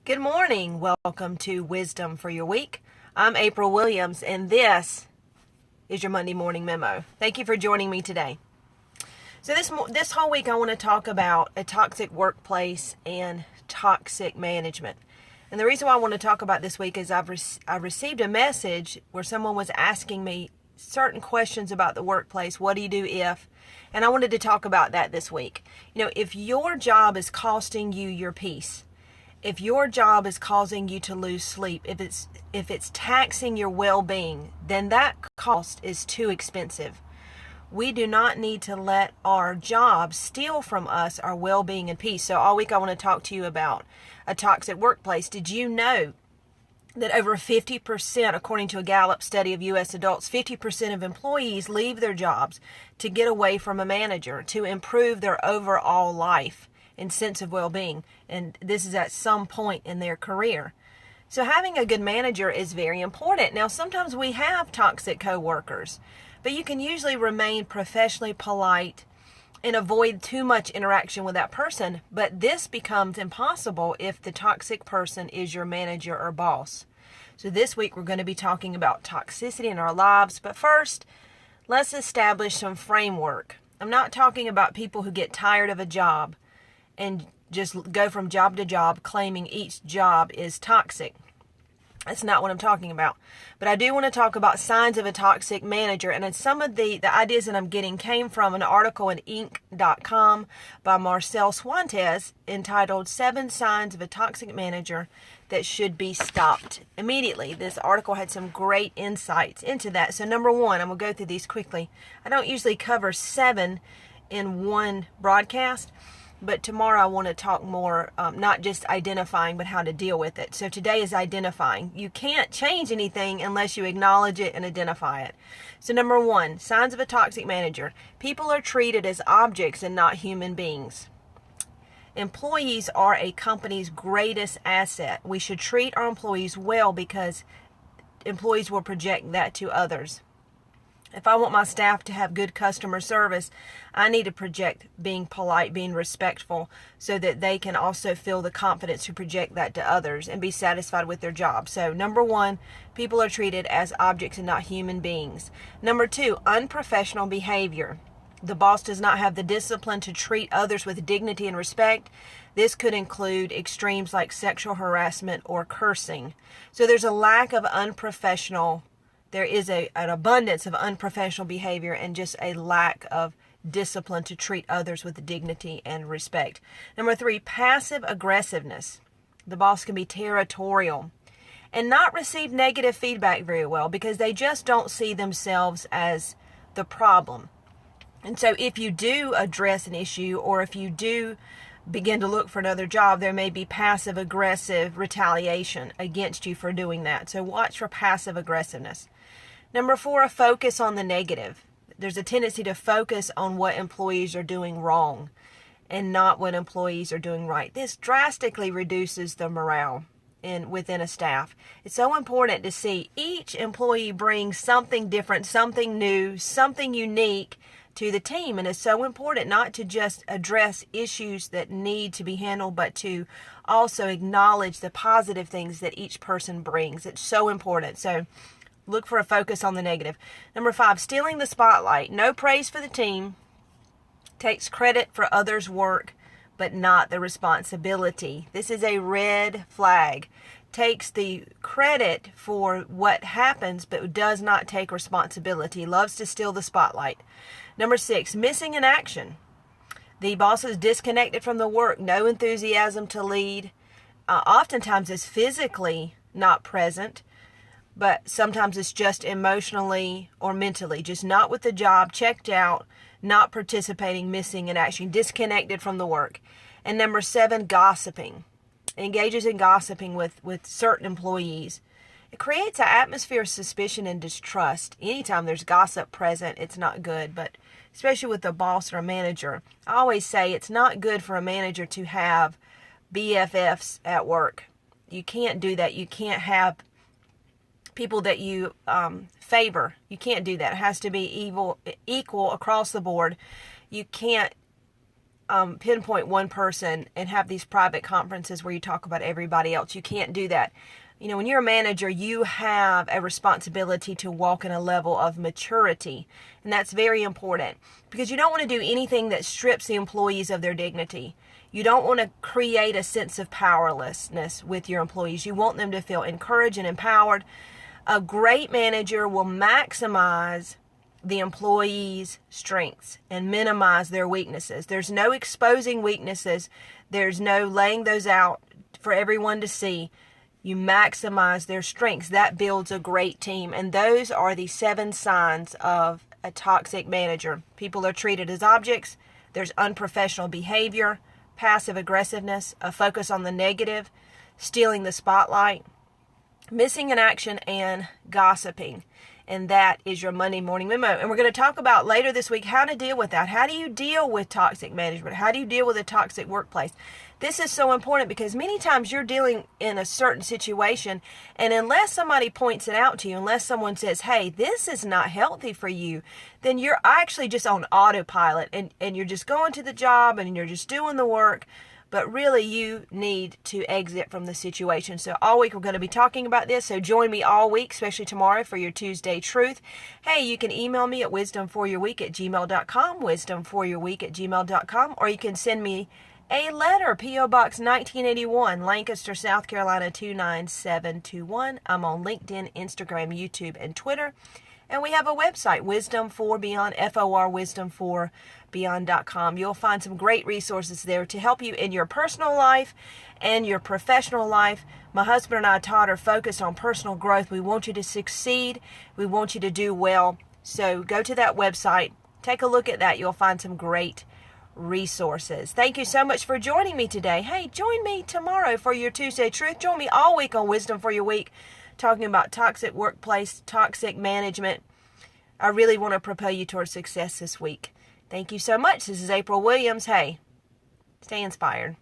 Good morning. Welcome to Wisdom for Your Week. I'm April Williams, and this is your Monday Morning Memo. Thank you for joining me today. So this whole week, I want to talk about a toxic workplace and toxic management. And the reason why I want to talk about this week is I received a message where someone was asking me certain questions about the workplace. What do you do if? And I wanted to talk about that this week. If your job is costing you your peace, if your job is causing you to lose sleep, if it's taxing your well-being, then that cost is too expensive. We do not need to let our job steal from us our well-being and peace. So all week I want to talk to you about a toxic workplace. Did you know that over 50%, according to a Gallup study of U.S. adults, 50% of employees leave their jobs to get away from a manager, to improve their overall life and sense of well-being, and this is at some point in their career. So having a good manager is very important. Now, sometimes we have toxic coworkers, but you can usually remain professionally polite and avoid too much interaction with that person, but this becomes impossible if the toxic person is your manager or boss. So this week we're going to be talking about toxicity in our lives, but first, let's establish some framework. I'm not talking about people who get tired of a job and just go from job to job claiming each job is toxic. That's not what I'm talking about. But I do want to talk about signs of a toxic manager. And some of the ideas that I'm getting came from an article in Inc.com by Marcel Swantes entitled 7 Signs of a Toxic Manager That Should Be Stopped Immediately. This article had some great insights into that. So number 1, I'm going to go through these quickly. I don't usually cover 7 in one broadcast, but tomorrow I want to talk more, not just identifying, but how to deal with it. So today is identifying. You can't change anything unless you acknowledge it and identify it. So number 1, signs of a toxic manager. People are treated as objects and not human beings. Employees are a company's greatest asset. We should treat our employees well because employees will project that to others. If I want my staff to have good customer service, I need to project being polite, being respectful, so that they can also feel the confidence to project that to others and be satisfied with their job. So number 1, people are treated as objects and not human beings. Number 2, unprofessional behavior. The boss does not have the discipline to treat others with dignity and respect. This could include extremes like sexual harassment or cursing. So there's a lack of there is an abundance of unprofessional behavior and just a lack of discipline to treat others with dignity and respect. Number 3, passive aggressiveness. The boss can be territorial and not receive negative feedback very well because they just don't see themselves as the problem. And so if you do address an issue, or if you do begin to look for another job, there may be passive aggressive retaliation against you for doing that. So watch for passive aggressiveness. Number 4, a focus on the negative. There's a tendency to focus on what employees are doing wrong and not what employees are doing right. This drastically reduces the morale within a staff. It's so important to see each employee bring something different, something new, something unique to the team. And it's so important not to just address issues that need to be handled, but to also acknowledge the positive things that each person brings. It's so important. So look for a focus on the negative. Number 5, stealing the spotlight. No praise for the team. Takes credit for others' work, but not the responsibility. This is a red flag. Takes the credit for what happens, but does not take responsibility. Loves to steal the spotlight. Number 6, missing in action. The boss is disconnected from the work. No enthusiasm to lead. Oftentimes is physically not present, but sometimes it's just emotionally or mentally, just not with the job, checked out, not participating, missing in action, disconnected from the work. And number 7, gossiping. Engages in gossiping with certain employees. It creates an atmosphere of suspicion and distrust. Anytime there's gossip present, it's not good, but especially with a boss or a manager. I always say it's not good for a manager to have BFFs at work. You can't do that. You can't have people that you favor. You can't do that. It has to be equal across the board. You can't pinpoint one person and have these private conferences where you talk about everybody else. You can't do that. You know, when you're a manager, you have a responsibility to walk in a level of maturity. And that's very important because you don't want to do anything that strips the employees of their dignity. You don't want to create a sense of powerlessness with your employees. You want them to feel encouraged and empowered. A great manager will maximize the employees' strengths and minimize their weaknesses. There's no exposing weaknesses. There's no laying those out for everyone to see. You maximize their strengths. That builds a great team. And those are the 7 signs of a toxic manager. People are treated as objects. There's unprofessional behavior, passive aggressiveness, a focus on the negative, stealing the spotlight, missing in action, and gossiping. And that is your Monday morning memo. And we're going to talk about later this week how to deal with that. How do you deal with toxic management? How do you deal with a toxic workplace? This is so important because many times you're dealing in a certain situation, and unless somebody points it out to you, unless someone says, hey, this is not healthy for you, then you're actually just on autopilot and you're just going to the job and you're just doing the work. But really, you need to exit from the situation. So all week we're going to be talking about this. So join me all week, especially tomorrow, for your Tuesday Truth. Hey, you can email me at wisdomforyourweek@gmail.com, wisdomforyourweek@gmail.com, or you can send me a letter, P.O. Box 1981, Lancaster, South Carolina 29721. I'm on LinkedIn, Instagram, YouTube, and Twitter. And we have a website, Wisdom for Beyond, FOR, wisdomforbeyond.com. You'll find some great resources there to help you in your personal life and your professional life. My husband and I, Todd, are focused on personal growth. We want you to succeed. We want you to do well. So go to that website. Take a look at that. You'll find some great resources. Thank you so much for joining me today. Hey, join me tomorrow for your Tuesday Truth. Join me all week on Wisdom for Your Week, talking about toxic workplace, toxic management. I really want to propel you towards success this week. Thank you so much. This is April Williams. Hey, stay inspired.